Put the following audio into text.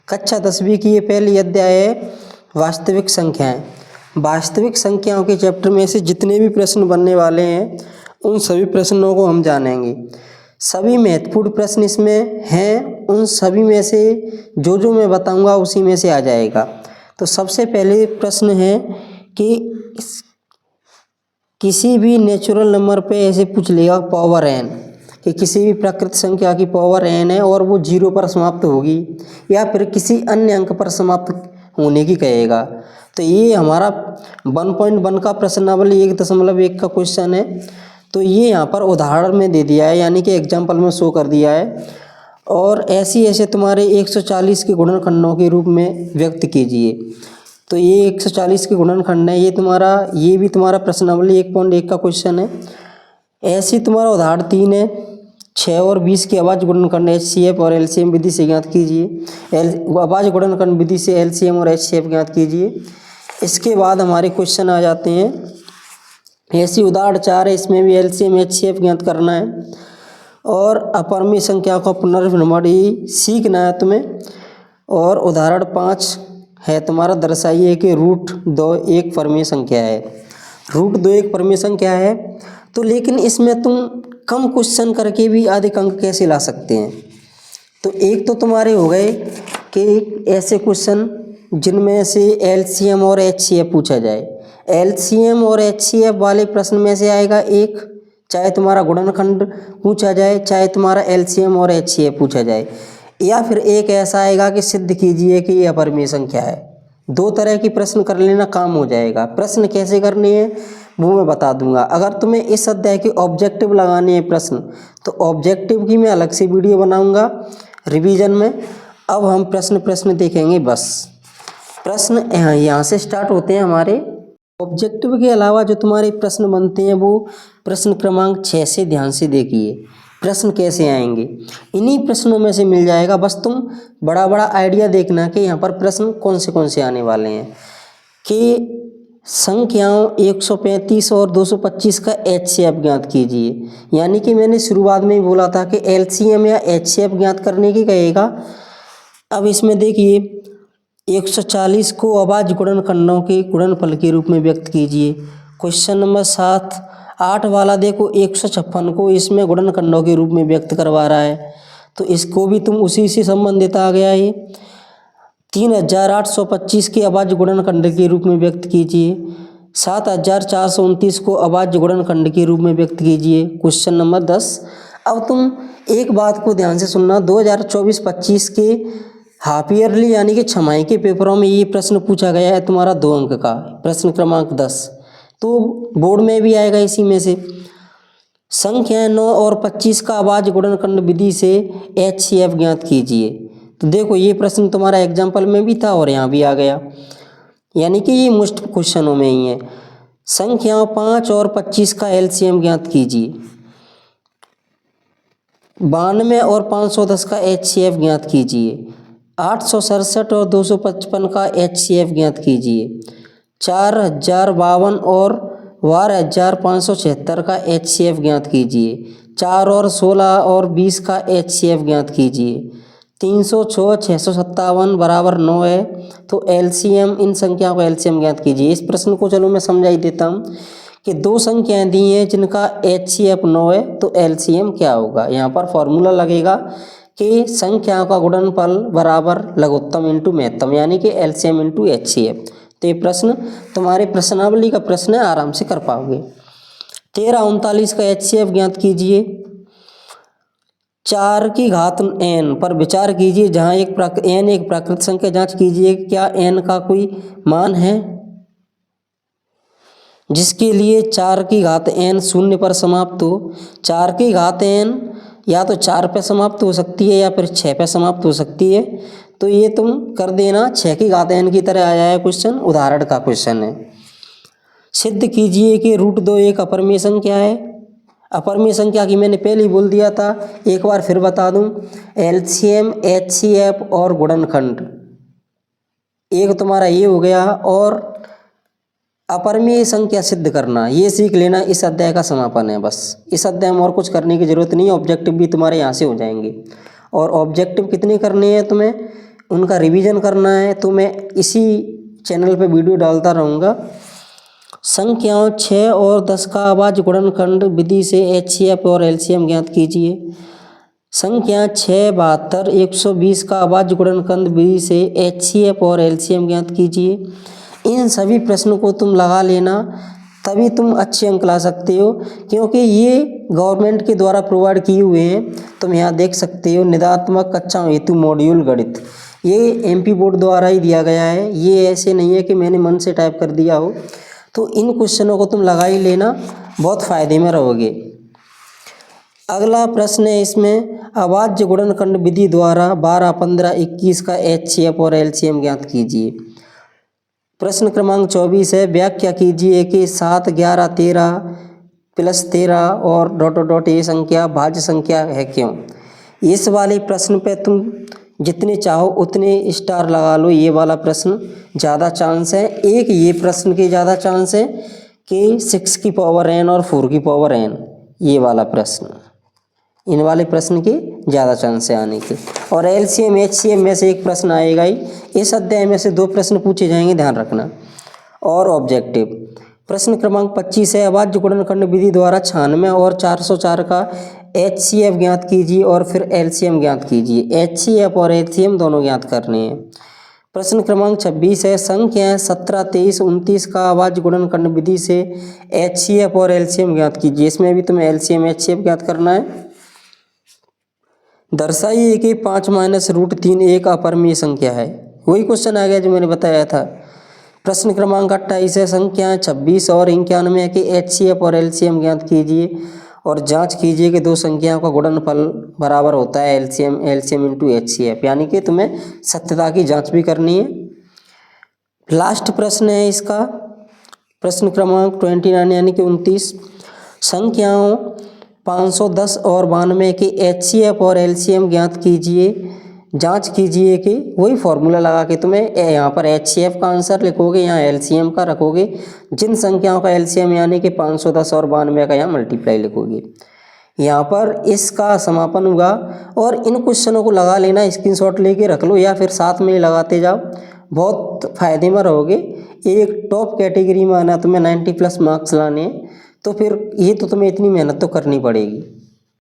कक्षा 10वीं की ये पहली अध्याय है वास्तविक संख्याएं। वास्तविक संख्याओं के चैप्टर में से जितने भी प्रश्न बनने वाले हैं उन सभी प्रश्नों को हम जानेंगे। सभी महत्वपूर्ण प्रश्न इसमें हैं, उन सभी में से जो मैं बताऊंगा उसी में से आ जाएगा। तो सबसे पहले प्रश्न है कि किसी भी नेचुरल नंबर पे ऐसे पूछ लेगा पावर n, कि किसी भी प्राकृत संख्या की पावर n है और वो 0 पर समाप्त होगी या फिर किसी अन्य अंक पर समाप्त होने की कहेगा। तो ये हमारा 1.1 का प्रश्नावली 1.1 का क्वेश्चन है। तो ये यहाँ पर उदाहरण में दे दिया है, यानी कि एग्जाम्पल में शो कर दिया है। और ऐसे तुम्हारे 140 के गुणनखंडों के रूप में व्यक्त कीजिए। तो ये 140 के गुणनखंड है, ये भी तुम्हारा प्रश्नावली 1.1 का क्वेश्चन है। ऐसे तुम्हारा उदाहरण 3 है, 6 और 20 के अभाज्य गुणनखंड HCF और LCM विधि से ज्ञात कीजिए। अभाज्य गुणनखंड विधि से LCM और HCF ज्ञात कीजिए। इसके बाद हमारे क्वेश्चन आ जाते हैं। ऐसी उदाहरण 4 है, इसमें भी LCM HCF ज्ञात करना है और अपरिमेय संख्या का पुनर्निर्माण सीखना है तुम्हें। और उदाहरण 5 है तुम्हारा, दर्शाइए कि √2 एक परिमेय संख्या है। √2 एक परिमेय संख्या है। तो लेकिन इसमें तुम कम क्वेश्चन करके भी अधिक अंक कैसे ला सकते हैं? तो एक तो तुम्हारे हो गए कि ऐसे क्वेश्चन जिनमें से LCM और HCF पूछा जाए। LCM और HCF वाले प्रश्न में से आएगा एक, चाहे तुम्हारा गुणनखंड पूछा जाए, चाहे तुम्हारा LCM और HCF पूछा जाए। या फिर एक ऐसा आएगा कि सिद्ध कीजिए कि यह अपरिमेय संख्या है। 2 तरह की प्रश्न कर लेना, काम हो जाएगा। प्रश्न कैसे करने हैं वो मैं बता दूंगा। अगर तुम्हें इस अध्याय के ऑब्जेक्टिव लगाने हैं प्रश्न, तो ऑब्जेक्टिव की मैं अलग से वीडियो बनाऊंगा रिवीजन में। अब हम प्रश्न देखेंगे। बस प्रश्न यहाँ से स्टार्ट होते हैं हमारे। ऑब्जेक्टिव के अलावा जो तुम्हारे प्रश्न बनते हैं वो प्रश्न क्रमांक 6 से ध्यान से देखिए। प्रश्न कैसे आएंगे इन्हीं प्रश्नों में से मिल जाएगा। बस तुम बड़ा आइडिया देखना कि यहाँ पर प्रश्न कौन से आने वाले हैं। कि संख्याओं 135 और 225 का HCF ज्ञात कीजिए। यानी कि मैंने शुरुआत में ही बोला था कि LCM या HCF ज्ञात करने की कहेगा। अब इसमें देखिए 140 को अभाज्य गुणनखंडों के गुणनफल के रूप में व्यक्त कीजिए। क्वेश्चन नंबर 7 8 वाला देखो 156 को इसमें गुणनखंडों के रूप में व्यक्त करवा रहा है, तो इसको भी तुम उसी से संबंधित आ गया है। 3825 के अभाज्य गुणनखंड के रूप में व्यक्त कीजिए। 7429 को अभाज्य गुणनखंड के रूप में व्यक्त कीजिए। Question number 10। अब तुम एक बात को ध्यान से सुनना, 2024-25 के हाफ ईयरली यानी कि छमाही के पेपरों में ये प्रश्न पूछा गया है तुम्हारा 2 अंक का, प्रश्न क्रमांक 10। तो बोर्ड में भी आएगा इसी में से। संख्या 9 और 25 का अभाज्य गुणनखंड विधि से HCF ज्ञात कीजिए। तो देखो ये प्रश्न तुम्हारा एग्जाम्पल में भी था और यहाँ भी आ गया, यानी कि ये मोस्ट क्वेश्चनों में ही है। संख्याओं 5 और 25 का LCM ज्ञात कीजिए। 92 और 510 का HCF ज्ञात कीजिए। 867 और 255 का HCF ज्ञात कीजिए। 4052 और 12576 का HCF ज्ञात कीजिए। 4 और 16 और 20 का HCF ज्ञात कीजिए। 306 657 बराबर 9 है, तो LCM, इन संख्याओं का LCM ज्ञात कीजिए। इस प्रश्न को चलो मैं समझा ही देता हूँ कि 2 संख्याएं दी हैं जिनका HCF 9 है, तो LCM क्या होगा। यहाँ पर फॉर्मूला लगेगा कि संख्याओं का गुणनफल बराबर लघुत्तम इंटू महत्तम, यानी कि LCM इंटू HCF। तो ये प्रश्न तुम्हारे प्रश्नावली का प्रश्न है, आराम से कर पाओगे। 1339 का HCF ज्ञात कीजिए। 4 की घात n पर विचार कीजिए, जहाँ n एक प्राकृत संख्या। जांच कीजिए क्या n का कोई मान है जिसके लिए 4 की घात n 0 पर समाप्त हो। 4 की घात n या तो 4 पे समाप्त हो सकती है या फिर 6 पे समाप्त हो सकती है। तो ये तुम कर देना, 6 की घात n की तरह आया है क्वेश्चन, उदाहरण का क्वेश्चन है। सिद्ध कीजिए कि √2 एक अपरिमेय संख्या है। अपरिमेय संख्या की मैंने पहले ही बोल दिया था, एक बार फिर बता दूं। LCM HCF और गुणनखंड एक तुम्हारा ये हो गया, और अपरिमेय संख्या सिद्ध करना ये सीख लेना। इस अध्याय का समापन है। बस इस अध्याय में और कुछ करने की जरूरत नहीं है। ऑब्जेक्टिव भी तुम्हारे यहाँ से हो जाएंगे। और ऑब्जेक्टिव कितने करने हैं तुम्हें? उनका रिवीजन करना है तो मैं इसी चैनल पे वीडियो डालता रहूँगा। संख्याओं 6 और 10 का अभाज्य गुणनखंड विधि से HCF और LCM ज्ञात कीजिए। संख्या 6, 72, 120 का अभाज्य गुणनखंड विधि से HCF और LCM ज्ञात कीजिए। इन सभी प्रश्नों को तुम लगा लेना, तभी तुम अच्छे अंक ला सकते हो, क्योंकि ये गवर्नमेंट के द्वारा प्रोवाइड किए हुए हैं। तुम यहाँ देख सकते हो निदात्मक कक्षा हेतु मॉड्यूल गणित, ये MP बोर्ड द्वारा ही दिया गया है। ये ऐसे नहीं है कि मैंने मन से टाइप कर दिया हो। तो इन क्वेश्चनों को तुम लगा ही लेना, बहुत फायदे में रहोगे। अगला प्रश्न है इसमें, अभाज्य गुणनखंड विधि द्वारा 12, 15, 21 का HCF और LCM ज्ञात कीजिए। प्रश्न क्रमांक 24 है, व्याख्या कीजिए कि 7, 11, 13 प्लस 13 और ... ये संख्या भाज्य संख्या है क्यों। इस वाले प्रश्न पे तुम जितने चाहो उतने स्टार लगा लो। ये वाला प्रश्न ज़्यादा चांस है, एक ये प्रश्न के ज़्यादा चांस है कि 6 की पावर n और 4 की पावर n, ये वाला प्रश्न, इन वाले प्रश्न के ज़्यादा चांस है आने के। और LCM HCM में से एक प्रश्न आएगा ही। इस अध्याय में से 2 प्रश्न पूछे जाएंगे, ध्यान रखना। और ऑब्जेक्टिव प्रश्न क्रमांक 25 है, अभाज्य गुणनखंड विधि द्वारा 96 और 404 का HCF ज्ञात कीजिए और फिर LCM ज्ञात कीजिए। HCF और LCM दोनों ज्ञात करने हैं। प्रश्न क्रमांक 26 है, संख्याएं 17, 23, 29 का अभाज्य गुणनखंड विधि से HCF और LCM ज्ञात कीजिए। इसमें भी तुम्हें LCM HCF ज्ञात करना है। दर्शाइए कि 5 - √3 एक अपरिमेय संख्या है। वही क्वेश्चन आ गया जो मैंने बताया था। प्रश्न क्रमांक 28 है, संख्याएं 26 और 91 के HCF और LCM ज्ञात कीजिए और जांच कीजिए कि 2 संख्याओं का गुणनफल बराबर होता है LCM इंटू HCF, यानी कि तुम्हें सत्यता की जांच भी करनी है। लास्ट प्रश्न है इसका, प्रश्न क्रमांक 29 यानी कि 29, संख्याओं 510 और 92 के HCF और LCM ज्ञात कीजिए। जांच कीजिए कि वही फॉर्मूला लगा के तुम्हें यहाँ पर HCF का आंसर लिखोगे, यहाँ LCM का रखोगे। जिन संख्याओं का LCM यानी कि 510 और 92 का यहाँ मल्टीप्लाई लिखोगे। यहाँ पर इसका समापन होगा और इन क्वेश्चनों को लगा लेना, स्क्रीनशॉट लेके रख लो या फिर साथ में ही लगाते जाओ, बहुत फायदे में रहोगे। एक टॉप कैटेगरी में आना, तुम्हें 90+ मार्क्स लाने, तो फिर ये तो तुम्हें इतनी मेहनत तो करनी पड़ेगी।